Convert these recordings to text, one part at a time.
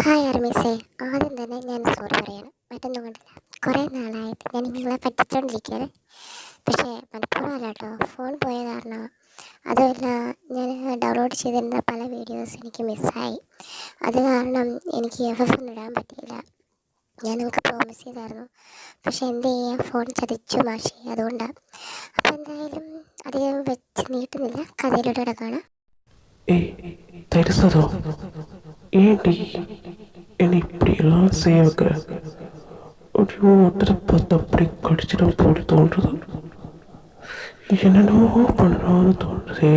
Hi അർമീസേ, ആദ്യം തന്നെ ഞാൻ സോറി പറയണം. മറ്റൊന്നും കൊണ്ടില്ല, കുറേ നാളായിട്ട് ഞാൻ നിങ്ങളെ പറ്റിച്ചുകൊണ്ടിരിക്കുകയാണ്. പക്ഷേ മനഃപൂർവ്വമല്ല കേട്ടോ, ഫോൺ പോയ കാരണം. അതുമല്ല, ഞാൻ ഡൗൺലോഡ് ചെയ്തിരുന്ന പല വീഡിയോസ് എനിക്ക് മിസ്സായി. അത് കാരണം എനിക്ക് FF ഒന്നും ഇടാൻ പറ്റിയില്ല. ഞാൻ നിങ്ങൾക്ക് പ്രോമിസ് ചെയ്തായിരുന്നു. പക്ഷേ എന്ത് ചെയ്യാം, ഫോൺ ചതിച്ചു മാഷി, അതുകൊണ്ടാണ്. അപ്പോൾ എന്തായാലും അധികം വെച്ച് നീട്ടുന്നില്ല, കഥയിലൂടെ കിടക്കുകയാണ്. தெரிசதோ ஏண்டி என்னை இப்படியெல்லாம் செய்ய வைக்கிற? அப்படியோ ஒருத்தரை பார்த்து அப்படி கடிச்சிடும் போட்டு தோன்றுது. என்னென்னமோ பண்ணலான்னு தோன்றுதே.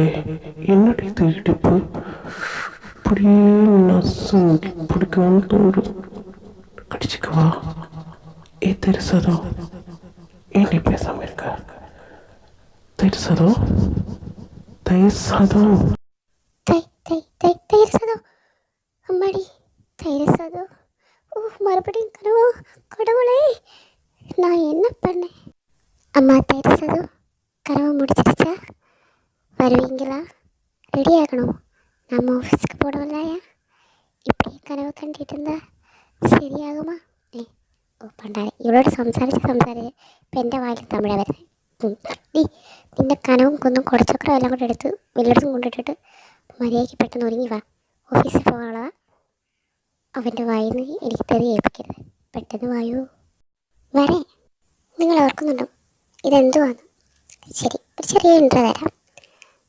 என்னடி திருட்டிப்பு இப்படியே நசுங்கி பிடிக்கலான்னு தோன்றுது. கடிச்சிக்கவா? தெரிசதோ ஏண்டி பேசாம இருக்க? தெரிசதோ தெரிசதோ தெரிசதோ அம்மாடி, தெரிசதோ. மறுபடியும் கனவா? கடவுளே, நான் என்ன பண்ணேன்? அம்மா தெரிசதோ, கனவு முடிச்சிருச்சா? வருவீங்களா? ரெடி ஆகணும், நம்ம ஆஃபீஸுக்கு போடவில்லையா? இப்படியே கனவு கண்டிட்டு இருந்தா ശരിയാകുമാ? പണ്ടാരെ ഇവളോട് സംസാരിച്ച് ഇപ്പം എൻ്റെ വായിൽ തമിഴ വരുന്നത്. നിൻ്റെ കനവും കുന്നും കുടച്ചക്രം എല്ലാം കൂടെ എടുത്ത് വല്ലയിടത്തും കൊണ്ടിട്ടിട്ട് മര്യാദയ്ക്ക് പെട്ടെന്ന് ഒരുങ്ങി വാ, ഓഫീസിൽ പോകാനുള്ളതാ. അവൻ്റെ വായിൽ നിന്ന് എനിക്ക് തെറി ഏൽപ്പിക്കരുത്. പെട്ടെന്ന് വായു. വരേ. നിങ്ങൾ ഓർക്കുന്നുണ്ടോ ഇതെന്തുവാന്ന്? ശരി, ഒരു ചെറിയ ഇൻട്രോ തരാം.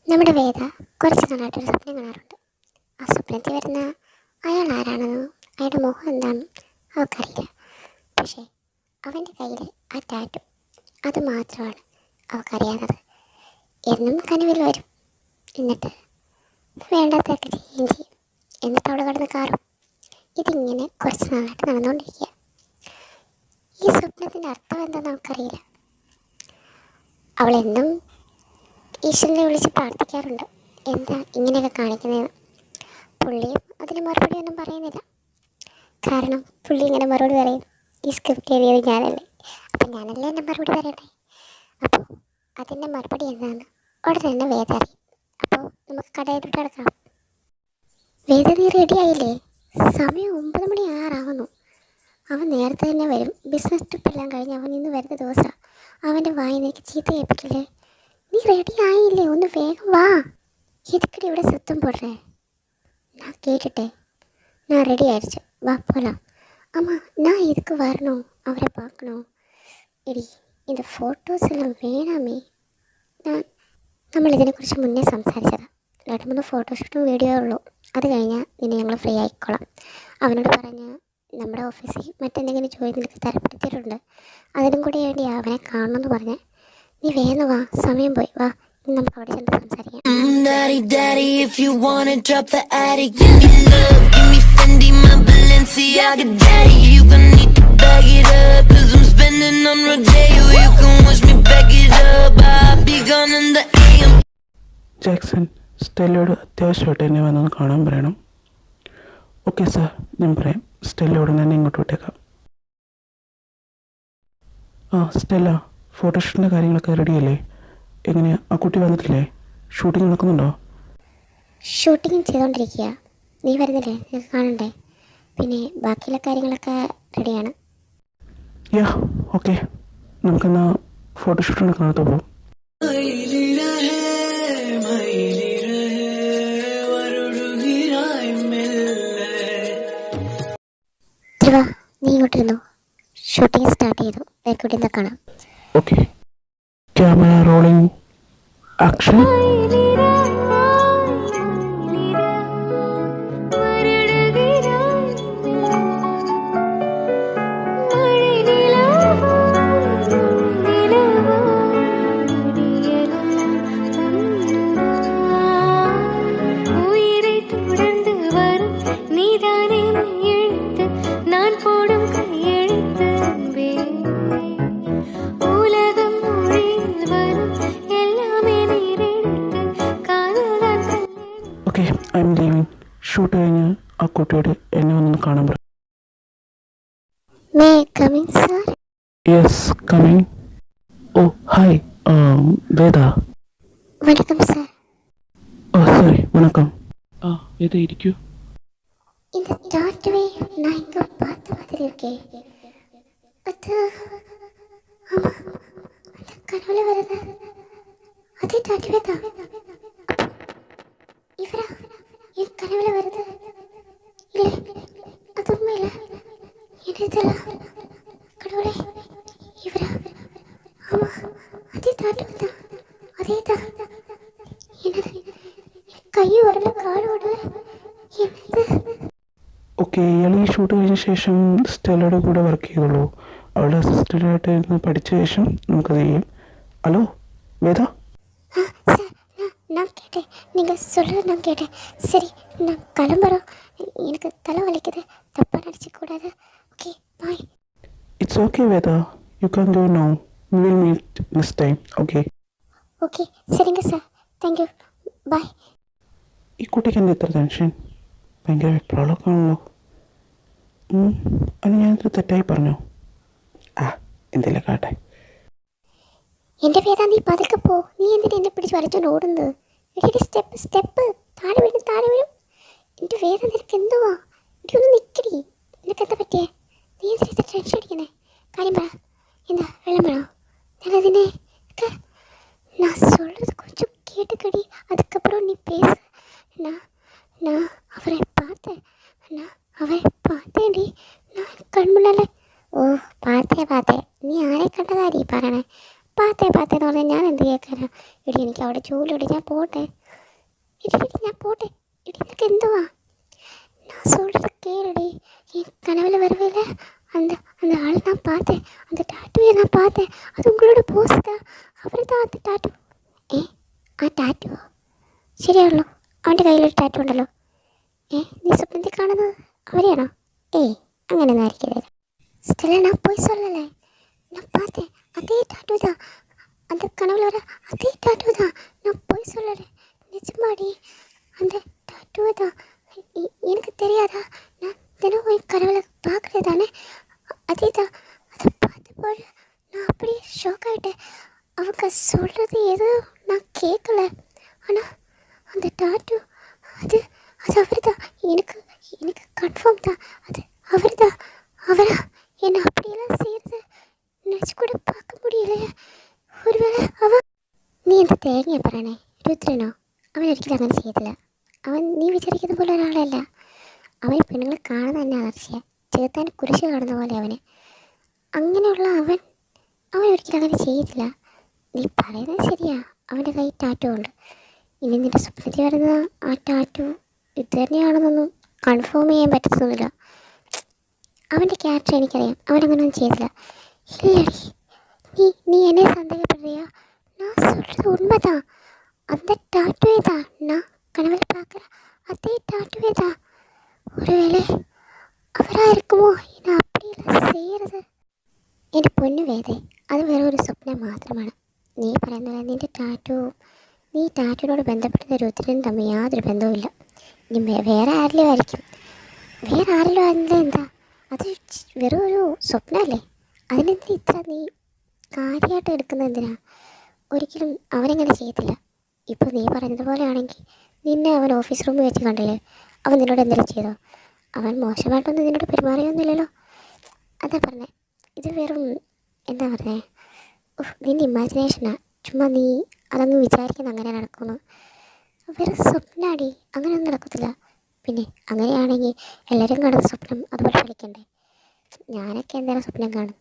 നമ്മുടെ വേദ കുറച്ച് നാളായിട്ടൊരു സ്വപ്നം കാണാറുണ്ട്. ആ സ്വപ്നത്തിൽ വരുന്ന അയാൾ ആരാണെന്നോ അയാളുടെ മുഖം എന്താണെന്നും അവൾക്കറിയില്ല. പക്ഷേ അവൻ്റെ കയ്യിൽ ആ ടാറ്റു, അത് മാത്രമാണ് അവൾക്കറിയാവുന്നത്. എന്നും കനവിൽ വരും, എന്നിട്ട് വേണ്ടാത്തൊക്കെ ചെയ്യുകയും ചെയ്യും. എന്നിട്ട് അവൾ കിടന്ന് കാറും. ഇതിങ്ങനെ കുറച്ച് നാളായിട്ട് നടന്നുകൊണ്ടിരിക്കുക. ഈ സ്വപ്നത്തിൻ്റെ അർത്ഥം എന്താണെന്ന് നമുക്കറിയില്ല. അവളെന്നും ഈശ്വരനെ വിളിച്ച് പ്രാർത്ഥിക്കാറുണ്ട്, എന്താ ഇങ്ങനെയൊക്കെ കാണിക്കുന്നതെന്ന്. പുള്ളിയും അതിന് മറുപടി ഒന്നും പറയുന്നില്ല. കാരണം പുള്ളി ഇങ്ങനെ മറുപടി പറയും, ഈ സ്ക്രിപ്റ്റ് എഴുതിയത് ഞാനല്ലേ, അപ്പം ഞാനല്ലേ എൻ്റെ മറുപടി പറയട്ടെ. അപ്പോൾ അതിൻ്റെ മറുപടി എന്താണെന്ന് ഉടനെ തന്നെ വേദ അറിയും. അപ്പോൾ നമുക്ക് കടയിലോട്ട് കിടക്കാം. വേദ, നീ റെഡി ആയില്ലേ? സമയം 9 മണി ആറാവുന്നു. അവൻ നേരത്തെ തന്നെ വരും. ബിസിനസ് ട്രിപ്പെല്ലാം കഴിഞ്ഞ് അവൻ ഇന്ന് വരുന്ന ദിവസമാണ്. അവൻ്റെ വായി നിനക്ക് ചീത്ത കേൾപ്പിക്കില്ലേ? നീ റെഡി ആയില്ലേ? ഒന്ന് വേഗം വാ. എതുക്കടി ഇവിടെ സത്യം പോടേ? ഞാൻ കേട്ടിട്ടെ, ഞാൻ റെഡി ആയിരിച്ചു, വാ പോലാം. അമ്മ, ഞാൻ இதுக்கு வரணும், അവരെ பார்க்கணும். എടി, இந்த ഫോട്ടോസ് എല്ലാം വേണമേ. നമ്മളിതിനെക്കുറിച്ച് മുന്നേ സംസാരിച്ചതാണ്. 2-3 ഫോട്ടോഷൂട്ടും വീഡിയോ ഉള്ളൂ. അത് കഴിഞ്ഞാൽ നിന്നെ ഞങ്ങൾ ഫ്രീ ആയിക്കോളാം. അവനോട് പറഞ്ഞ് നമ്മുടെ ഓഫീസിൽ മറ്റെന്തെങ്കിലും ജോലി നിനക്ക് തരപ്പെടുത്തിയിട്ടുണ്ട്. അതിനും കൂടി വേണ്ടി അവനെ കാണണമെന്ന് പറഞ്ഞ് നീ വേഗം വാ, സമയം പോയി. വാ, ഇനി നമുക്ക് അവിടെ ചെന്ന് സംസാരിക്കാം. Daddy, if you wanna drop the attic, give me love, give me Fendi, my Balenciaga daddy. You gon' need to bag it up, 'cause I'm spending on Rodeo. You can wish me back it up, I'll be gone in the AM. Jackson, സ്റ്റെല്ലയോട് അത്യാവശ്യമായിട്ട് എന്നെ വന്നൊന്ന് കാണാൻ പറയണം. Okay sir, ഞാൻ പറയാം. സ്റ്റെല്ലയോട് തന്നെ ഇങ്ങോട്ട് വിട്ടേക്കാം. സ്റ്റെല്ല, ഫോട്ടോഷൂട്ടിൻ്റെ കാര്യങ്ങളൊക്കെ റെഡിയല്ലേ? എങ്ങനെയാ, ആ കുട്ടി വന്നിട്ടില്ലേ? ഷൂട്ടിംഗ് നടക്കുന്നുണ്ടോ? ഷൂട്ടിങ് ചെയ്തുകൊണ്ടിരിക്കുക. നീ വരുന്നില്ലേ? നിനക്ക് കാണണ്ടേ? പിന്നെ ബാക്കിയുള്ള കാര്യങ്ങളൊക്കെ റെഡിയാണ്. യാ, ഓക്കെ, നമുക്കെന്നാ ഫോട്ടോഷൂട്ട് നടക്കാത്ത പോകും. നീ ഇങ്ങോട്ടിരുന്നു. ഷൂട്ടിംഗ് സ്റ്റാർട്ട് ചെയ്തു. വേക്കൂട്ടി എന്താ കാണാം. Okay, camera rolling, action. Okay, I am leaving. Shoot കഴിഞ്ഞ് ആ കുട്ടിയോട് എന്നെ ഒന്ന് കാണാൻ പറ. Yes, coming. Oh hi, Veda. വണക്കം സാർ. ഓ സോറി, വണക്കം. വേദ, ഇരിക്കൂ. இந்த டாட்டுவே ஓகே அது ஆமாம் அந்த கனவுல வருது அதே டாட்டுவே தான். இவரா என் கனவுல வருது? இல்லை, அது உண்மையில என்னதெல்லாம் கடவுளே, இவரா? ஆமாம், அதே டாட்டு தான், அதே தான். என்னது കയ്യും ഉടല കാലും ഉടല എന്നത്? ഓക്കെ, ഇയാൾ ഈ ഷൂട്ട് കഴിഞ്ഞ ശേഷം സ്റ്റെല്ലയുടെ കൂടെ വർക്ക് ചെയ്തോളൂ. അവളുടെ അസിസ്റ്റൻ്റായിട്ട് ഇരുന്ന് പഠിച്ച ശേഷം നമുക്കത് ചെയ്യും. ഹലോ വേദ. சார், நான் கேட்டேன், நீங்கள் சொல்கிறது நான் கேட்டேன். சரி, நான் கிளம்புறோம். எனக்கு தலை வலிக்குது, தப்பாக நினச்சிக்கூடாது. Okay, bye. It's okay Veda, you can go now. We will meet next time. Okay okay, சரிங்க സാർ, താങ്ക് യു, ബായ്. ഈ കുട്ടിക്ക് എന്താ ഇത്ര ടെൻഷൻ? ഭയങ്കര വെപ്രാളമൊക്കെ ആണല്ലോ. അത് ഞാനിത് തെറ്റായി പറഞ്ഞോ? ആ, എന്തെങ്കിലും കാട്ടെ. എൻ്റെ പേരാ, നീ പതുക്കെ പോ. നീ എന്തിനാ എന്നെ പിടിച്ച് വരച്ചോണ്ട് ഓടുന്നത്? എടി സ്റ്റെപ്പ് സ്റ്റെപ്പ്, താഴെ വീഴും താഴെ വീഴും. എൻ്റെ വേദന നിനക്ക് എന്തുവാ? എടി ഒന്ന് നിൽക്കടി, നിനക്ക് എന്താ പറ്റിയേ? നീ എന്തിനാ ഇത്ര ടെൻഷൻ അടിക്കുന്നേ? കാര്യം പറ, എന്താ വെള്ളം വേണോ? ഞാനതിനെ நான் சொல்கிறது கொஞ்சம் கேட்டுக்கடி, அதுக்கப்புறம் நீ பேசு. நான் அவரை பார்த்தேன்டி, நான் கண் முன்னால. ഓ, പാത്തേ നീ ആരെ കണ്ടതാടി പറയണേ? പാത്തേന്ന് പറഞ്ഞാൽ ഞാൻ എന്ത് കേൾക്കാനാ? എടി എനിക്ക് അവിടെ ജോലിയോടെ, ഞാൻ പോട്ടെ. ഞാൻ പോട്ടെ. എടി നിനക്ക് എന്തുവാ? நான் சொல்கிறது கேளுடி. என் கனவுல வரவேல அந்த ஆள் நான் பார்த்தேன், அந்த டாட்டுவை நான் பார்த்தேன். அது உங்களோட போஸ் தான், அவர் தான் அந்த ടാറ്റു. ആ ടാറ്റുവോ? ശരിയാണല്ലോ, അവൻ്റെ കയ്യിലൊരു ടാറ്റു ഉണ്ടല്ലോ. നീ സ്വപ്നത്തിൽ കാണുന്നത് അവരെയാണോ? അങ്ങനെയൊന്നും ആയിരിക്കില്ല സ്റ്റെല്ല, ഞാൻ പോയി சொல்லலை. நான் பார்த்தேன், அதே டாட்டு தான், அந்த கனவுல வர அதே டாட்டு தான். நான் போய் சொல்லலை, நிஜமாடி அந்த டாட்டுவை தான். எனக்கு தெரியாதா? நான் தினம் என் கனவுல பார்க்குறது தானே, அதே தான். அதை பார்த்தபோது நான் அப்படியே ஷாக் ஆகிட்டேன். அவங்க சொல்கிறது எதுவும் நான் கேட்கல. ஆனால் அந்த டாட்டு அது அவர் தான். எனக்கு கன்ஃபார்ம் தான், அது அவர் தான். அவரா என்னை அப்படியெல்லாம் செய்கிறது நினச்சி கூட பார்க்க முடியலையே. ഒരുവേള നീ എന്താ തേങ്ങ പറയണേ? രുദ്രനോ? അവൻ ഒരിക്കലും അങ്ങനെ ചെയ്തില്ല. അവൻ നീ വിചാരിക്കുന്ന പോലെ ഒരാളല്ല. അവൻ പെണ്ണുങ്ങളെ കാണുന്ന തന്നെ അലർച്ചയ, ചേർത്താൻ കുരിശ് കാണുന്ന പോലെ അവന്. അങ്ങനെയുള്ള അവൻ ഒരിക്കലും അങ്ങനെ ചെയ്തില്ല. നീ പറയുന്നത് ശരിയാ, അവൻ്റെ കൈ ടാറ്റു ഉണ്ട്. ഇനി നിൻ്റെ സ്വപ്നത്തിൽ വരുന്ന ആ ടാറ്റു ഇത് തന്നെയാണെന്നൊന്നും കൺഫേം ചെയ്യാൻ പറ്റത്തൊന്നുമില്ല. അവൻ്റെ ക്യാരക്ടർ എനിക്കറിയാം, അവനങ്ങനെയൊന്നും ചെയ്തില്ല. ഇല്ലടി, നീ എന്നെ സന്ദേഹപ്പെടുകയാ? நான் சொல்கிறது உண்மைதான், அந்த டாட்டுவே தான். நான் கனவில் பார்க்குற அதே டாட்டுவே தான். ஒருவேளை അവരാ இருக்குമോ എന്നെ அப்படியெல்லாம் செய்கிறது? എൻ്റെ പൊന്നു വേദേ, അത് വേറെ ഒരു സ്വപ്നം മാത്രമാണ്. നീ പറയുന്ന പോലെ നിൻ്റെ നീ ടാറ്റുവിനോട് ബന്ധപ്പെടുന്ന രുദ്രനും തമ്മിൽ യാതൊരു ബന്ധവുമില്ല. ഇനി വേറെ ആരിലും ആയിരിക്കും. വേറെ ആരിലും ആയിരുന്നില്ല എന്താ? അത് വെറും ഒരു സ്വപ്നമല്ലേ? അതിനെന്തിനാ ഇത്ര നീ കാര്യമായിട്ട് എടുക്കുന്നത്? എന്തിനാ? ഒരിക്കലും അവനങ്ങനെ ചെയ്യത്തില്ല. ഇപ്പോൾ നീ പറഞ്ഞതുപോലെ ആണെങ്കിൽ നിന്നെ അവൻ ഓഫീസ് റൂമിൽ വെച്ച് കണ്ടില്ലേ? അവൻ നിന്നോട് എന്തെങ്കിലും ചെയ്തോ? അവൻ മോശമായിട്ടൊന്നും നിന്നോട് പെരുമാറിയൊന്നുമില്ലല്ലോ. അതാ പറഞ്ഞേ, ഇത് വെറും എന്താ പറഞ്ഞേ, നിൻ്റെ ഇമാജിനേഷനാണ്. ചുമ്മാ നീ അതൊന്നും വിചാരിക്കുന്ന അങ്ങനെ നടക്കുന്നു. വെറും സ്വപ്നമാടി, അങ്ങനെയൊന്നും നടക്കത്തില്ല. പിന്നെ അങ്ങനെയാണെങ്കിൽ എല്ലാവരും കാണുന്ന സ്വപ്നം അതുപോലെ കളിക്കണ്ടേ? ഞാനൊക്കെ എന്തായാലും സ്വപ്നം കാണും.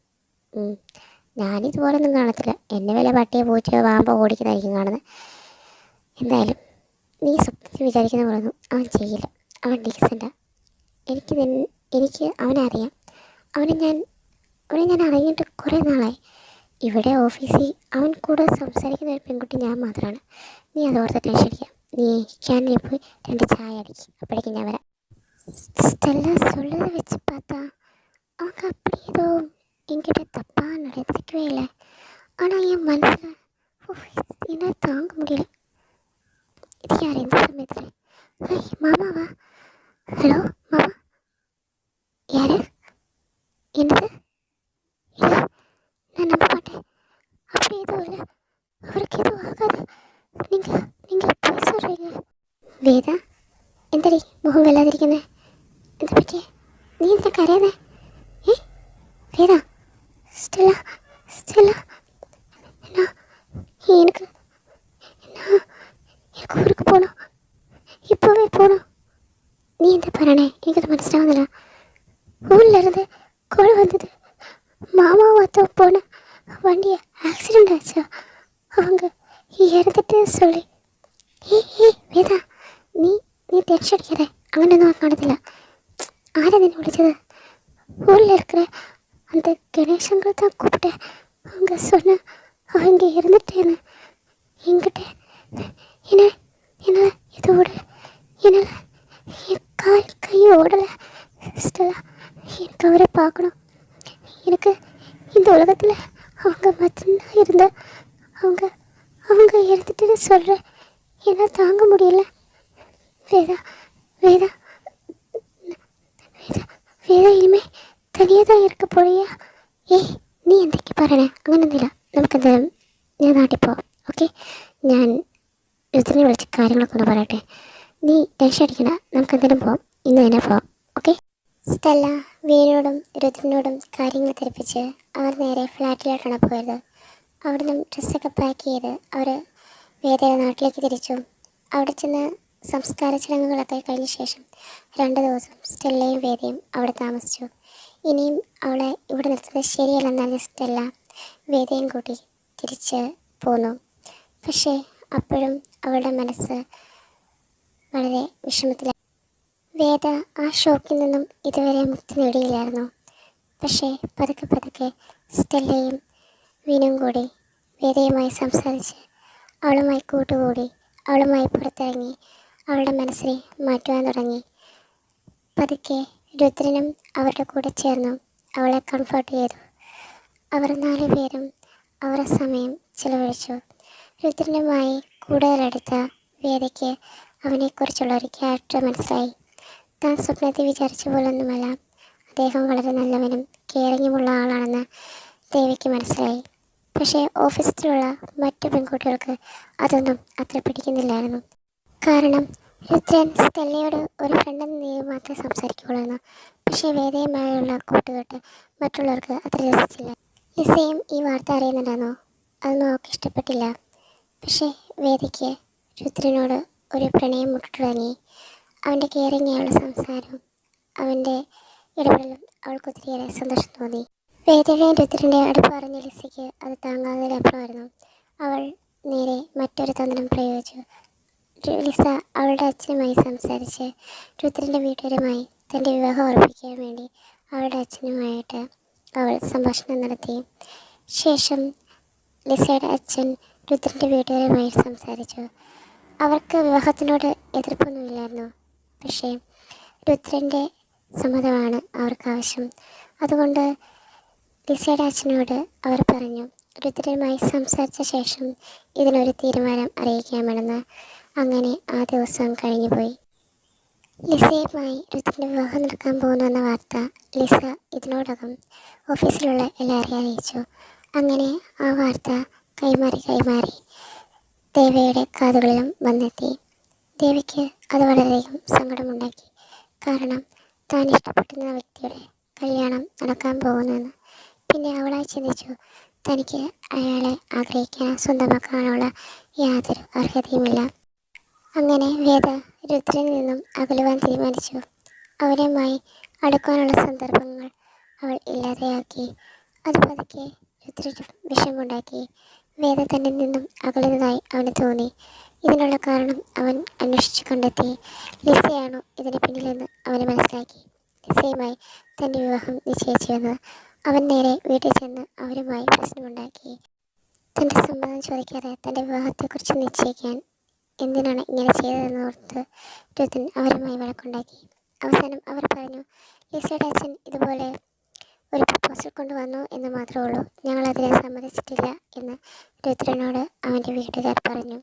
ഞാനിതുപോലൊന്നും കാണത്തില്ല. എന്നെ വല്ല പട്ടിയെ പൂച്ചയോ പാമ്പോ ഓടിക്കുന്നതായിരിക്കും കാണുന്നത്. എന്തായാലും നീ സ്വപ്നത്തിൽ വിചാരിക്കുന്ന പോലൊന്നും അവൻ ചെയ്യില്ല. അവൻ ഡീസൻ്റാണ്. എനിക്ക് അവനെ അറിയാം. അവനെ ഞാൻ അറിഞ്ഞിട്ട് കുറേ നാളായി. ഇവിടെ ഓഫീസിൽ അവൻ കൂടെ സംസാരിക്കുന്ന ഒരു പെൺകുട്ടി ഞാൻ മാത്രമാണ്. നീ അതോർത്ത് ടെൻഷൻ അടിക്കാം. നീ ക്യാൻറ്റീനിൽ പോയി 2 ചായ അടിക്കും, അപ്പോഴേക്കും ഞാൻ വരാം. സ്റ്റെല്ല சொல்றதை வச்சு பார்த்தா அவங்க அப்படி ஏதோ என்கிட்ட தப்பாக நடந்துக்கவே இல்லை. ஆனால் என் மனசில் என்னால் தாங்க முடியல. இது யார் எந்த சமயத்தில்? மாமாவா? ஹலோ மாமா, யார்? என்னது? இல்லை, நான் நம்ப மாட்டேன். அப்படி எதுவும் இல்லை, அவருக்கு எதுவும் ஆகாது. நீங்கள் போய் சொல்கிறீங்க. വേദ, എന്തടി മുഖം വല്ലാതിരിക്കുന്നേ? എന്താ പറ്റിയേ? നീ എന്തിനാ കരയുന്നേ? வேதா ஸ்டெல்லா ஸ்டெல்லா நான் எனக்கு நான் எனக்கு ஊருக்கு போகணும், இப்போவே போகணும். நீ எந்த പറയണേ? എനിക്കത് മനസ്സിലാവുന്നില്ല. ஊரில் இருந்து கோல் வந்தது. மாமாவும் அத்தை போன வண்டியை ஆக்சிடெண்ட் ஆச்சா, அவங்க ഇറന്നിട്ട് சொல்லி. വേദ, നീ നീ ടെൻഷൻ അടിക്കാതെ, അങ്ങനെയൊന്നും കാണത്തില്ല. ആരാ നിന്നെ വിളിച്ചത്? ஊரில் இருக்கிற அந்த கணேசங்களை தான் கூப்பிட்டேன். அவங்க சொன்ன அவங்க இறந்துட்டேன்னு. என்கிட்ட என்ன என்னால் இது ஓடலை, என்னால் என் கால் கை ஓடலை. ஸ்டெல்லா, எனக்கு அவரை பார்க்கணும். எனக்கு இந்த உலகத்தில் அவங்க மட்டும்தான் இருந்த. அவங்க அவங்க இறந்துட்டுன்னு சொல்கிறேன். என்னால் தாங்க முடியல. வேதா வேதா വേദ വേദ ഇനിമേ തനിയെ தான் இருக்க പോളിയാ? ഏയ്, നീ എന്തൊക്കെ പറയണേ? അങ്ങനെയൊന്നുമില്ല. നമുക്കെന്തായാലും ഞാൻ നാട്ടിൽ പോവാം. ഓക്കെ, ഞാൻ രുദ്രനെ വിളിച്ച് കാര്യങ്ങളൊക്കെ ഒന്ന് പറയട്ടെ. നീ ടെൻഷൻ അടിക്കണ്ട, നമുക്കെന്തെങ്കിലും പോവാം. ഇന്ന് തന്നെ പോവാം. ഓക്കെ. സ്റ്റെല്ല വീണോടും രുദ്രനോടും കാര്യങ്ങൾ ധരിപ്പിച്ച് അവർ നേരെ ഫ്ലാറ്റിലോട്ടാണ് പോയത്. അവിടുന്ന് ഡ്രസ്സൊക്കെ പാക്ക് ചെയ്ത് അവർ വേദയുടെ നാട്ടിലേക്ക് തിരിച്ചു. അവിടെ ചെന്ന് സംസ്കാര ചടങ്ങുകളൊക്കെ കഴിഞ്ഞ ശേഷം 2 ദിവസം സ്റ്റെല്ലയും വേദയും അവിടെ താമസിച്ചു. ഇനിയും അവളെ ഇവിടെ നിർത്തുന്നത് ശരിയല്ലെന്നറിഞ്ഞ സ്റ്റെല്ല വേദയും കൂട്ടി തിരിച്ച് പോന്നു. പക്ഷേ അപ്പോഴും അവളുടെ മനസ്സ് വളരെ വിഷമത്തിലായി. വേദ ആ ഷോക്കിൽ നിന്നും ഇതുവരെ മുക്തി നേടിയില്ലായിരുന്നു. പക്ഷേ പതുക്കെ പതുക്കെ സ്റ്റെല്ലയും വീനും കൂടി വേദയുമായി സംസാരിച്ച് അവളുമായി കൂട്ടുകൂടി അവളുമായി പുറത്തിറങ്ങി അവളുടെ മനസ്സിനെ മാറ്റുവാൻ തുടങ്ങി. പതുക്കെ രുദ്രനും അവരുടെ കൂടെ ചേർന്നു അവളെ കംഫർട്ട് ചെയ്തു. അവർ 4 പേരും അവരുടെ സമയം ചിലവഴിച്ചു. രുദ്രനുമായി കൂടുതലടുത്ത വേദയ്ക്ക് അവനെക്കുറിച്ചുള്ള ഒരു ക്യാരക്ടർ മനസ്സിലായി. താൻ സ്വപ്നത്തിൽ വിചാരിച്ച പോലൊന്നുമല്ല, അദ്ദേഹം വളരെ നല്ലവനും കെയറിങ്ങുമുള്ള ആളാണെന്ന് ദേവിക്ക് മനസ്സിലായി. പക്ഷേ ഓഫീസിലുള്ള മറ്റു പെൺകുട്ടികൾക്ക് അതൊന്നും അത്ര പിടിക്കുന്നില്ലായിരുന്നു. കാരണം രുദ്രൻ സ്റ്റെല്ലയോട് ഒരു ഫ്രണ്ടെന്ന രീതിയിൽ മാത്രമേ സംസാരിക്കുകയുള്ളൂ. പക്ഷേ വേദയുമായുള്ള കൂട്ടുകെട്ട് മറ്റുള്ളവർക്ക് അത്ര രസിച്ചില്ല. ലിസയും ഈ വാർത്ത അറിയുന്നുണ്ടായിരുന്നോ? അതൊന്നും അവൾക്ക് ഇഷ്ടപ്പെട്ടില്ല. പക്ഷേ വേദയ്ക്ക് രുദ്രനോട് ഒരു പ്രണയം മുട്ടിത്തുടങ്ങി. അവൻ്റെ കെയറിങ്ങായുള്ള സംസാരവും അവൻ്റെ ഇടപെടലും അവൾക്ക് ഒത്തിരിയേറെ സന്തോഷം തോന്നി. വേദയുടെയും രുദ്രൻ്റെയും അടുപ്പ് പറഞ്ഞ ലിസയ്ക്ക് അത് താങ്ങാതിലപ്പുറമായിരുന്നു. അവൾ നേരെ മറ്റൊരു തന്ത്രം പ്രയോഗിച്ചു. ലിസ അവളുടെ അച്ഛനുമായി സംസാരിച്ച് രുദ്രൻ്റെ വീട്ടുകാരുമായി തൻ്റെ വിവാഹം ഉറപ്പിക്കാൻ വേണ്ടി അവളുടെ അച്ഛനുമായിട്ട് അവൾ സംഭാഷണം നടത്തി. ശേഷം ലിസയുടെ അച്ഛൻ രുദ്രൻ്റെ വീട്ടുകാരുമായി സംസാരിച്ചു. അവർക്ക് വിവാഹത്തിനോട് എതിർപ്പൊന്നുമില്ലായിരുന്നു. പക്ഷേ രുദ്രൻ്റെ സമ്മതമാണ് അവർക്ക് ആവശ്യം. അതുകൊണ്ട് ലിസയുടെ അച്ഛനോട് അവർ പറഞ്ഞു രുദ്രനുമായി സംസാരിച്ച ശേഷം ഇതിനൊരു തീരുമാനം അറിയിക്കാമെന്ന്. അങ്ങനെ ആ ദിവസം കഴിഞ്ഞുപോയി. ലിസയുമായി രുദ്രൻ്റെ വിവാഹം നടക്കാൻ പോകുന്നുവെന്ന വാർത്ത ലിസ ഇതിനോടകം ഓഫീസിലുള്ള എല്ലാവരെയും അറിയിച്ചു. അങ്ങനെ ആ വാർത്ത കൈമാറി ദേവയുടെ കാതുകളിലും വന്നെത്തി. ദേവിക്ക് അത് വളരെയധികം സങ്കടമുണ്ടാക്കി. കാരണം താൻ ഇഷ്ടപ്പെട്ടിരുന്ന വ്യക്തിയുടെ കല്യാണം നടക്കാൻ പോകുന്നുവെന്ന്. പിന്നെ അവളായി ചിന്തിച്ചു, തനിക്ക് അയാളെ ആഗ്രഹിക്കാനോ സ്വന്തമാക്കാനുള്ള യാതൊരു അർഹതയുമില്ല. അങ്ങനെ വേദ രുദ്രനിൽ നിന്നും അകലുവാൻ തീരുമാനിച്ചു. അവരുമായി അടുക്കാനുള്ള സന്ദർഭങ്ങൾ അവൾ ഇല്ലാതെയാക്കി. അത് പതുക്കെ രുദ്രന് വിഷമുണ്ടാക്കി. വേദ തന്നിൽ നിന്നും അകലുന്നതായി അവന് തോന്നി. ഇതിനുള്ള കാരണം അവൻ അന്വേഷിച്ച് കണ്ടെത്തി. ലിസയാണോ ഇതിന് പിന്നിലെന്ന് അവന് മനസ്സിലാക്കി. ലിസയുമായി തൻ്റെ വിവാഹം നിശ്ചയിച്ചുവെന്ന് അവൻ നേരെ വീട്ടിൽ ചെന്ന് അവരുമായി പ്രശ്നമുണ്ടാക്കി. തൻ്റെ സമ്മതം ചോദിക്കാതെ തൻ്റെ വിവാഹത്തെക്കുറിച്ച് നിശ്ചയിക്കാൻ എന്തിനാണ് ഇങ്ങനെ ചെയ്തതെന്നോർത്ത് രുദ്രൻ അവരുമായി വഴക്കുണ്ടാക്കി. അവസാനം അവർ പറഞ്ഞു, ലിസയുടെ അച്ഛൻ ഇതുപോലെ ഒരു പ്രപ്പോസൽ കൊണ്ടുവന്നു എന്ന് മാത്രമേ ഉള്ളൂ, ഞങ്ങളതിനെ സമ്മതിച്ചിട്ടില്ല എന്ന് രുദ്രനോട് അവൻ്റെ വീട്ടുകാർ പറഞ്ഞു.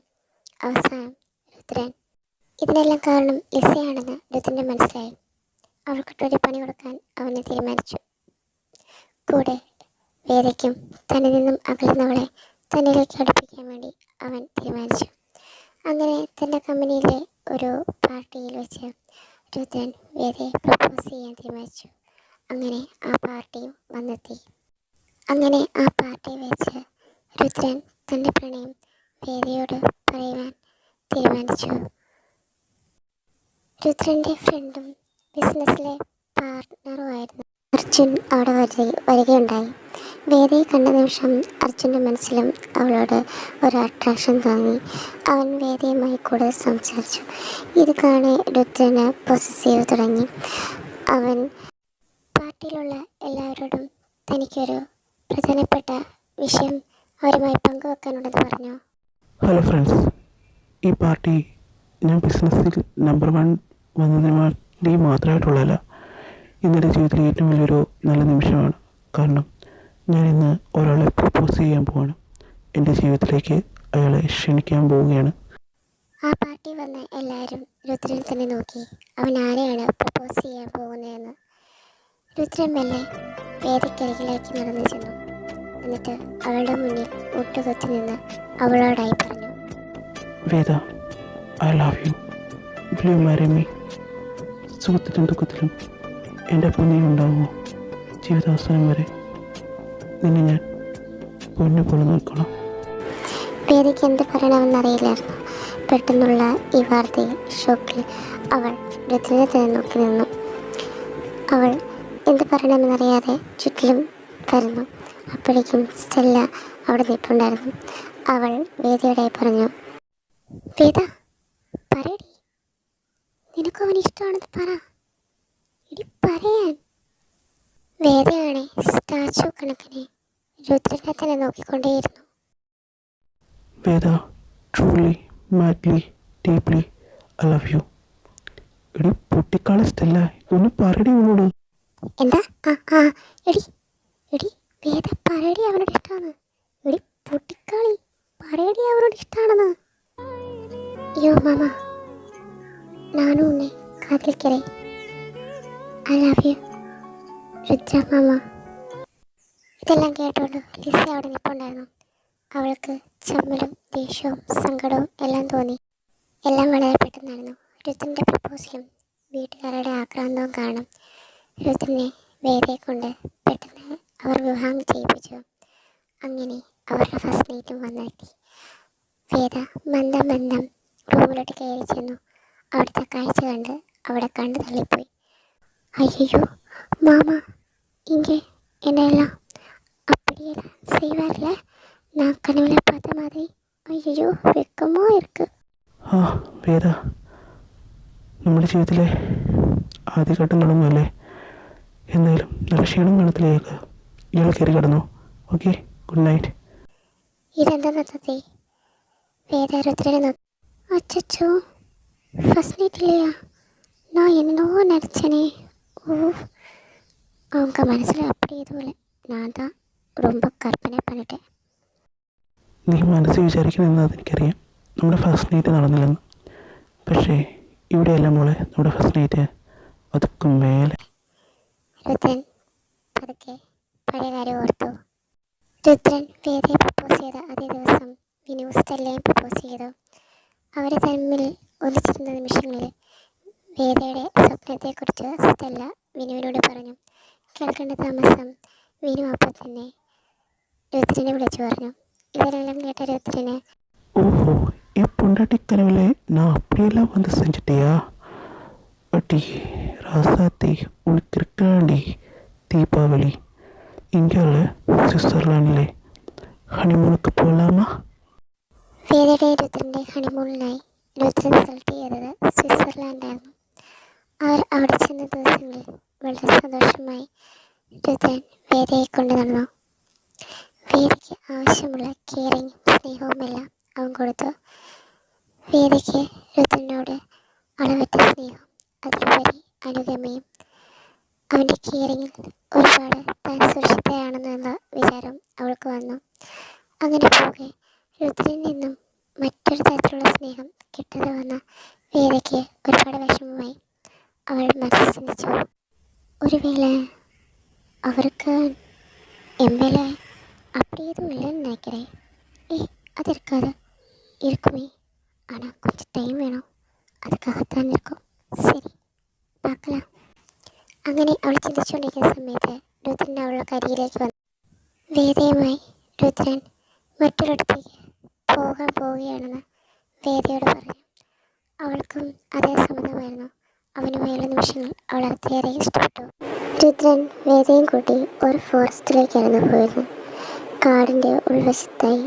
അവസാനം രുദ്രൻ ഇതിനെല്ലാം കാരണം ലിസയാണെന്ന് രുദ്രൻ്റെ മനസ്സിലായി. അവൾക്കിട്ടൊരു പണി കൊടുക്കാൻ അവനെ തീരുമാനിച്ചു. കൂടെ വേദയ്ക്കും തന്നിൽ നിന്നും അകലുന്നവളെ തന്നിലേക്ക് അടുപ്പിക്കാൻ വേണ്ടി അവൻ തീരുമാനിച്ചു. അങ്ങനെ തൻ്റെ കമ്പനിയിലെ ഒരു പാർട്ടിയിൽ വെച്ച് രുദ്രൻ വേദയെ പ്രപ്പോസ് ചെയ്യാൻ തീരുമാനിച്ചു. അങ്ങനെ ആ പാർട്ടിയും വന്നെത്തി. അങ്ങനെ ആ പാർട്ടി വെച്ച് രുദ്രൻ തൻ്റെ പ്രണയം വേദയോട് പറയുവാൻ തീരുമാനിച്ചു. രുദ്രൻ്റെ ഫ്രണ്ടും ബിസിനസ്സിലെ പാർട്ട്ണറുമായിരുന്നു അർജുൻ അവിടെ വരികയുണ്ടായി. വേദയെ കണ്ട നിമിഷം അർജുൻ്റെ മനസ്സിലും അവളോട് ഒരു അട്രാക്ഷൻ തോന്നി. അവൻ വേദയുമായി കൂടുതൽ സംസാരിച്ചു. ഇത് കാണെ രുദ്രന് പൊസസീവ് തുടങ്ങി. അവൻ പാർട്ടിയിലുള്ള എല്ലാവരോടും തനിക്കൊരു പ്രധാനപ്പെട്ട വിഷയം അവരുമായി പങ്കുവെക്കാനുണ്ടെന്ന് പറഞ്ഞു. ഹലോ ഫ്രണ്ട്സ്, ഈ പാർട്ടി ഞാൻ ബിസിനസ്സിൽ നമ്പർ 1 വന്നതിന് വേണ്ടി മാത്രമായിട്ടുള്ളതല്ല. ഇന്നെൻ്റെ ജീവിതത്തിലെ ഏറ്റവും വലിയൊരു നല്ല നിമിഷമാണ്. കാരണം ഞാൻ ഇന്ന് ഒരാളെ പ്രപ്പോസ് ചെയ്യാൻ പോവാണ്. എൻ്റെ ജീവിതത്തിലേക്ക് അയാളെ ക്ഷണിക്കാൻ പോവുകയാണ്. ആ പാർട്ടി വന്ന എല്ലാവരും രുദ്രനെ തന്നെ നോക്കി അവൻ ആരെയാണ് പ്രപ്പോസ് ചെയ്യാൻ പോകുന്നതെന്ന്. രുദ്രൻ മെല്ലെ വേദിക്കരികിലേക്ക് നടന്നു ചെന്നു. എന്നിട്ട് അവളുടെ മുന്നിൽ മുട്ടുകുത്തി നിന്ന് അവളോടായി പറഞ്ഞു, Veda, I love you. Will you marry me? സുഖത്തിലും ദുഃഖത്തിലും എൻ്റെ പൊന്നി ഉണ്ടാകുമോ? ജീവിതാവസാനം വരെ നിന്നെ ഞാൻ പൊന്നു പോലെ നോക്കണം. വേദിക്ക് എന്ത് പറയണമെന്നറിയില്ലായിരുന്നു. പെട്ടെന്നുള്ള ഈ വാർത്തയിൽ ഷോക്കിൽ അവൾ രുദ്രനെ തന്നെ നോക്കി നിന്നു. അവൾ എന്ത് പറയണമെന്നറിയാതെ ചുറ്റിലും വരുന്നു. അപ്പോഴേക്കും സ്റ്റെല്ല അവിടെ നിൽപ്പുണ്ടായിരുന്നു. അവൾ വേദിയോടെ പറഞ്ഞു, വേദ പറയടി, നിനക്കും അവന് ഇഷ്ടമാണെന്ന് പറ, ഇടി പറയാൻ. വേദയാണെ സ്റ്റാച്ചു കണക്കിന് രുദ്രനെ തന്നെ നോക്കിക്കൊണ്ടേയിരുന്നു. Veda, truly, madly, deeply I love you. എടി പൊട്ടിക്കാളെ സ്റ്റെല്ല, ഒന്ന് പറയടി അവനോട്. എന്താ? എടി എടി വേദ പറയടി അവനോട് ഇഷ്ടമാണ്. എടി പൊട്ടിക്കാളി, പറയടി അവനോട് ഇഷ്ടമാണെന്ന്. അയ്യോ മാമ, നാനും ഉന്നെ കാതിലിക്കറേ. ഐ ലവ് യു രുദ്ര മാമ. ഇതെല്ലാം കേട്ടോണ്ട് ലിസി അവിടെ നിൽപ്പുണ്ടായിരുന്നു. അവൾക്ക് ചമ്മലും ദേഷ്യവും സങ്കടവും എല്ലാം തോന്നി. എല്ലാം വളരെ പെട്ടെന്നായിരുന്നു. രുദ്രൻ്റെ പ്രപ്പോസലും വീട്ടുകാരുടെ ആക്രാന്തവും കാരണം രുദ്രനെ വേദയെ കൊണ്ട് പെട്ടെന്ന് അവർ വിവാഹം ചെയ്യിപ്പിച്ചു. അങ്ങനെ അവരുടെ ഫസ്റ്റ് നൈറ്റും വന്നെത്തി. വേദ മന്ദം റൂമിലോട്ട് കയറി ചെന്നു. അവിടുത്തെ കാഴ്ച കണ്ട് അവിടെ കണ്ടു തള്ളിപ്പോയി. അയ്യോ മാമ, ഇங்கே என்னெல்லாம் அப்படியெல்லாம் செய்வார்ல, நான் கனவுல பார்த்த மாதிரி. അയ്യോ വെക്കമോ ഇருக்கு. ആ വേദ, നമ്മുടെ ജീവിതത്തിലെ ആദ്യഘട്ടങ്ങളൊന്നുമല്ലേ. എന്തായാലും നല്ല ക്ഷീണം കാണത്തിലേക്ക് ഇയാൾ കയറി കിടന്നു. Okay, good night. ഇതെന്താ നത്തേ? വേദ രുദ്രനെ നോക്കി. അച്ചോ, ഫസ്റ്റ് നൈറ്റ് இல்லையா? நான் என்னவோ நினச்சேனே. ஓ, அவங்க மனசில் அப்படி எதுவும் இல்லை. நான் தான் ரொம்ப கற்பனை பண்ணிட்டேன். നീ മനസ്സിൽ വിചാരിക്കണമെന്ന് അതെനിക്കറിയാം. നമ്മുടെ ഫസ്റ്റ് നൈറ്റ് നടന്നില്ലെന്ന്. പക്ഷേ ഇവിടെയല്ല മോളെ നമ്മുടെ ഫസ്റ്റ് നൈറ്റ്, അതൊക്കെ മേലെ. രുദ്രൻ പതുക്കെ പഴയ കാര്യം ഓർത്തു. രുദ്രൻ വേദയെ പ്രപ്പോസ് ചെയ്ത അതേ ദിവസം വിനു സ്റ്റെല്ലയും പ്രപ്പോസ് ചെയ്തു. അവർ തമ്മിൽ ഒന്നിച്ചിരുന്ന നിമിഷങ്ങളിൽ വേദയുടെ സ്വപ്നത്തെക്കുറിച്ച് സ്റ്റെല്ല വിനുവിനോട് പറഞ്ഞു. കേൾക്കേണ്ട താമസം വിനു അപ്പോൾ തന്നെ രുദ്രനെ വിളിച്ചു പറഞ്ഞു. ഇതെല്ലാം കേട്ട രുദ്രന്, ஓஹோ, என் பொண்டாட்டி கனவுல நான் அப்படியெல்லாம் வந்து செஞ்சுட்டியா? அடி ராசாத்தி, உனக்கு இருக்காண்டி தீபாவளி. இங்கே സ്വിറ്റ്സർലാൻഡിലെ ഹണിമൂണൊക്കെ പോകലാമാ? വേദയുടെ രുദ്രൻ്റെ ഹണിമൂണിനായി രുദ്രൻ സെലക്ട് ചെയ്തത് സ്വിറ്റ്സർലാൻഡായിരുന്നു. അവർ അവിടെ ചെന്ന ദിവസങ്ങളിൽ വളരെ സന്തോഷമായി രുദ്രൻ വേദയെ കൊണ്ട് നടന്നു. വേദയ്ക്ക് ആവശ്യമുള്ള കെയറിങ്ങും സ്നേഹവുമെല്ലാം അവൻ കൊടുത്തു. വേദയ്ക്ക് രുദ്രനോട് അളവറ്റ സ്നേഹവും അതിലുപരി അനുഗമയും. അവൻ്റെ കെയറിങ്ങിൽ ഒരുപാട് താൻ സുരക്ഷിതയാണെന്നുള്ള വിചാരം അവൾക്ക് വന്നു. അങ്ങനെ പോകെ രുദ്രനിൽ നിന്നും മറ്റൊരു തരത്തിലുള്ള സ്നേഹം കിട്ടാതെ വന്ന വേദയ്ക്ക് ഒരുപാട് വിഷമമായി. അവൾ മനസ്സിൽ ചിന്തിച്ചു, ഒരു വേള അവർക്ക് എംവേല அப்படி எதுவும் இல்லைன்னு நினைக்கிறேன். அது இருக்காது. இருக்குமே, ஆனால் கொஞ்சம் டைம் வேணும். அதுக்காகத்தான் இருக்கும். சரி, பார்க்கலாம். അങ്ങനെ അവൾ ചിന്തിച്ചുകൊണ്ടിരിക്കുന്ന സമയത്ത് രുദ്രൻ അവളുടെ കരിയിലേക്ക് വന്നു. വേദയുമായി രുദ്രൻ മറ്റൊരിടത്തേക്ക് പോകാൻ പോവുകയാണെന്ന് വേദയോട് പറഞ്ഞു. അവൾക്കും അതേ സമ്മതമായിരുന്നു. അവനുമായുള്ള നിമിഷങ്ങൾ അവൾ അത്രയേറെ ഇഷ്ടപ്പെട്ടു. രുദ്രൻ വേദയും കൂട്ടി ഒരു ഫോറസ്റ്റിലേക്കായിരുന്നു പോയിരുന്നത്. കാടിൻ്റെ ഉൾവശത്തായി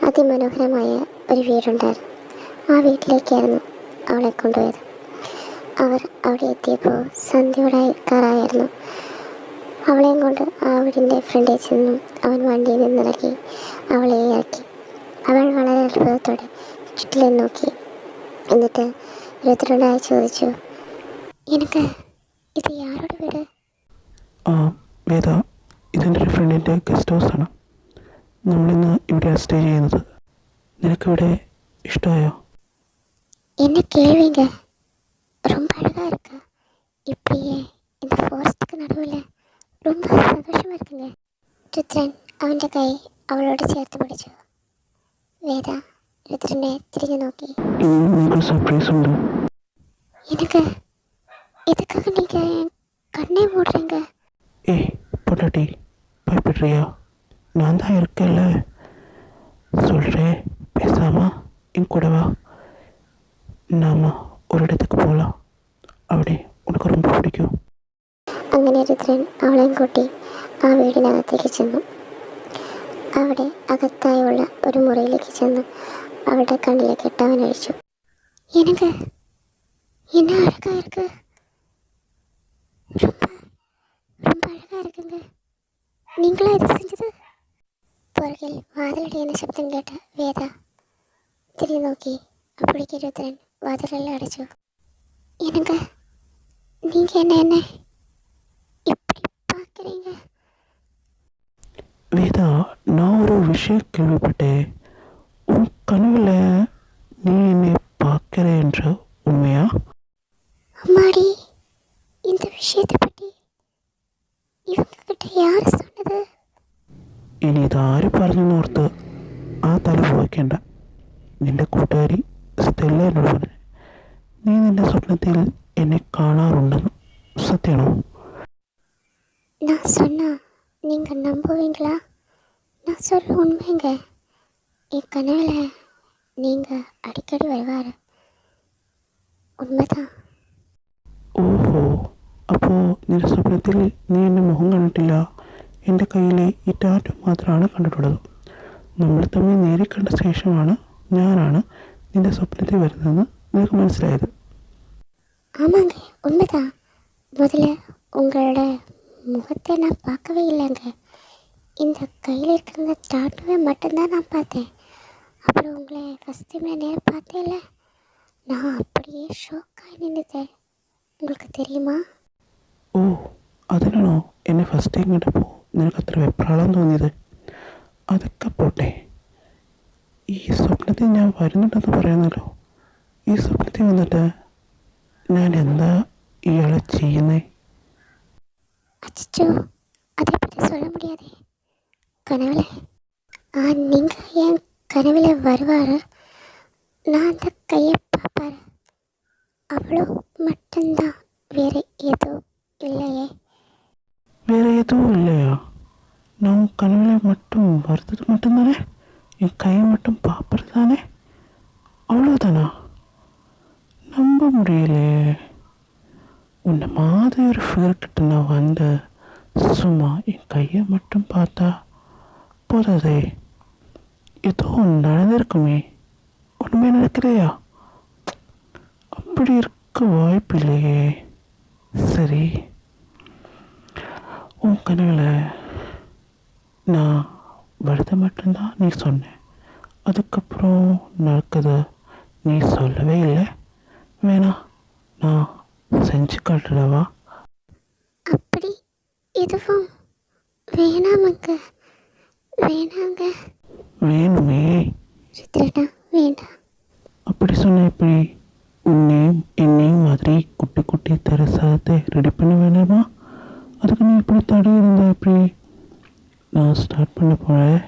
അതിമനോഹരമായ ഒരു വീടുണ്ടായിരുന്നു. ആ വീട്ടിലേക്കായിരുന്നു അവളെ കൊണ്ടുപോയത്. അവർ അവിടെ എത്തിയപ്പോൾ സന്ധ്യയോടായിരുന്നു. അവളെയും കൊണ്ട് ആ വീടിൻ്റെ ഫ്രണ്ടിൽ ചെന്നും അവൻ വണ്ടിയിൽ നിന്നിറക്കി അവളെ ഇറക്കി. അവൾ വളരെ അത്ഭുതത്തോടെ ചുറ്റിലും നോക്കി. എന്നിട്ട് രുദ്രനോടായി ചോദിച്ചു, എനിക്ക് ഇത് ആരോട് വീട്? വേദ, ഇതെൻ്റെ ഒരു ഫ്രണ്ടിൻ്റെ ഗസ്റ്റ് ഹൗസാണ്. നമ്മളിന്ന് ഇവിടെ സ്റ്റേ ചെയ്യുന്നത്. നിനക്കിവിടെ ഇഷ്ടമായോ? என்ன கேள்விங்க, ரொம்ப அழகாக இருக்கு. இப்படியே இந்த ஃபாரஸ்ட்டுக்கு நடுவில் ரொம்ப சந்தோஷமாக இருக்குங்க. രുദ്രൻ അവൻ്റെ കൈ അവളോട് ചേർത്ത് പിടിച്ചു. വേദ രുദ്രനെ തിരിഞ്ഞു നോക്കി. നിങ്ങൾക്ക് സർപ്രൈസ് ഉണ്ട്. எனக்கு இதுக்காக நீங்கள் என் கண்ணே மூடுறீங்க. பொட்டாட்டி, பயப்படுறியா? நான் தான் இருக்கேன்ல, சொல்கிறேன். பேசாமா என் கூட வா, நாம ஒரு இடத்துக்கு போகலாம். അവിടെ ഉനക്ക് ரொம்ப പിടിക്കും. അങ്ങനെ രുദ്രൻ അവളെയും കൂട്ടി ആ വീടിനകത്തേക്ക് ചെന്നു. അവിടെ അകത്തായുള്ള ഒരു മുറിയിലേക്ക് ചെന്ന് അവളുടെ കണ്ണിലേക്ക് ഇട്ടവൻ അഴിച്ചു. എനിക്ക് என்ன அழகா இருக்கு, ரொம்ப ரொம்ப அழகா இருக்குங்க. நீங்களா இது செஞ்சது? പുറകിൽ വാതിലടിയുന്ന ശബ്ദം കേട്ട വേദ തിരിഞ്ഞു നോക്കി. അപ്പോഴേക്ക് രുദ്രൻ വാതിലെല്ലാം അടച്ചു. எனக்கு நீங்க என்ன இப்படி பார்க்குறீங்க? வேதா, நான் ஒரு விஷயம் கேள்விப்பட்டேன். உன் கனவில் நீ என்னை பார்க்கிறேன்ற உண்மையா? அம்மாடி, இந்த விஷயத்தை பற்றி இவங்க கிட்ட யார் சொன்னது? ഇനി ഇതാര് പറഞ്ഞെന്നോർത്ത് ആ തല പോയിക്കേണ്ട. നിന്റെ കൂട്ടുകാരി സ്റ്റെല്ല എന്നോട് പറഞ്ഞു, നീ നിന്റെ സ്വപ്നത്തിൽ എന്നെ കാണാറുണ്ടെന്ന്. സത്യമാണോ? நான் சொன்னா நீங்கள் நம்புவீங்களா? நான் சொல்ல உண்மைங்க. என் கனவில் நீங்கள் அடிக்கடி வருவார். ഉണ്മതാ. ഓഹോ, അപ്പോൾ നിന്റെ സ്വപ്നത്തിൽ നീ എൻ്റെ മുഖം കണ്ടിട്ടില്ല, എൻ്റെ കയ്യിലെ ഈ ടാറ്റു മാത്രമാണ് കണ്ടിട്ടുള്ളത്. നമ്മൾ തമ്മിൽ നേരിൽ കണ്ട ശേഷമാണ് ഞാനാണ് നിന്റെ സ്വപ്നത്തിൽ വരുന്നതെന്ന് നിനക്ക് മനസ്സിലായത്. ஆமாங்க, உண்மைதான். முதல்ல உங்களோட முகத்தை நான் பார்க்கவே இல்லைங்க. இந்த கையில் இருக்கிற டாட்டுவை மட்டும்தான் நான் பார்த்தேன். அப்புறம் உங்களை ஃபஸ்ட் டைம் நான் நேரம் பார்த்தேன்ல, நான் அப்படியே ஷோக்காகி நின்றுட்டேன். உங்களுக்கு தெரியுமா? ഓ, അതിനാണോ എന്നെ ഫസ്റ്റ് ടൈം കണ്ടപ്പോൾ നിനക്ക് അത്ര വെപ്രാളം തോന്നിയത്? അതൊക്കെ പോട്ടെ, ഈ സ്വപ്നത്തിൽ ഞാൻ വരുന്നുണ്ടെന്ന് പറയുന്നല്ലോ. ഈ സ്വപ്നത്തിൽ വന്നിട്ട് ഞാൻ എന്താ ഇയാളെ ചെയ്യുന്നേ? அச்சோ, அதை பற்றி சொல்ல முடியாதே. கனவில் நீங்கள் என் கனவில் வருவார். நான் அந்த கையை பார்ப்பார். அவ்வளோ மட்டும்தான், வேறு எதுவும் இல்லையே. வேற எதுவும் இல்லையா? நான் கனவுல மட்டும் வருது மட்டும்தானே, என் கை மட்டும் பார்ப்பது தானே, அவ்வளோதானா? நம்ப முடியலையே. உன்னை மாதிரி ஒரு ஃபிகர் கிட்ட நான் வந்து சும்மா என் கையை மட்டும் பார்த்தா போதாதே, ஏதோ நடந்திருக்குமே. ஒன்றுமே நடக்கலையா? அப்படி இருக்க வாய்ப்பில்லையே. சரி, உன் கனவில் நான் வருது மட்டும்தான் நீ சொன்ன, அதுக்கப்புறம் நடக்குது நீ சொல்லவே இல்லை. வேணா நான் செஞ்சு காட்டுறவா? அப்படி எதுவும் வேணாமங்க, வேணாங்க. வேணுமே. ருத்ரனா, வேண்டாம். அப்படி சொன்ன எப்படி? உன்னையும் என்னையும் மாதிரி குட்டி குட்டி தரசாதத்தை ரெடி பண்ண வேணாமா? அதுக்கு நீ இப்படி தடி இருந்தா எப்படி? நான் ஸ்டார்ட் பண்ண போகிறேன்.